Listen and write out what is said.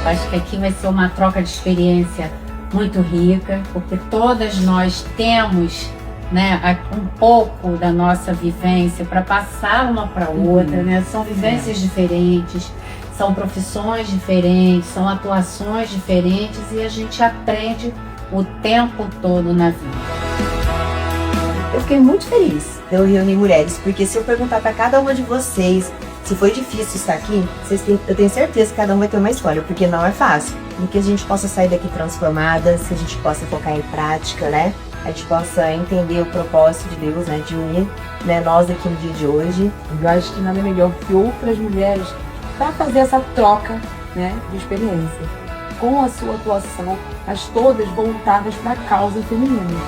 Acho que aqui vai ser uma troca de experiência muito rica, porque todas nós temos, né, um pouco da nossa vivência para passar uma para outra, né? São vivências diferentes, são profissões diferentes, são atuações diferentes e a gente aprende o tempo todo na vida. Eu fiquei muito feliz de eu reunir mulheres, porque se eu perguntar para cada uma de vocês se foi difícil estar aqui, eu tenho certeza que cada um vai ter uma história, porque não é fácil. E que a gente possa sair daqui transformadas, que a gente possa focar em prática, né? A gente possa entender o propósito de Deus, né? De unir, né, nós aqui no dia de hoje. Eu acho que nada melhor que outras mulheres para fazer essa troca, né, de experiência. Com a sua atuação, mas todas voltadas para a causa feminina.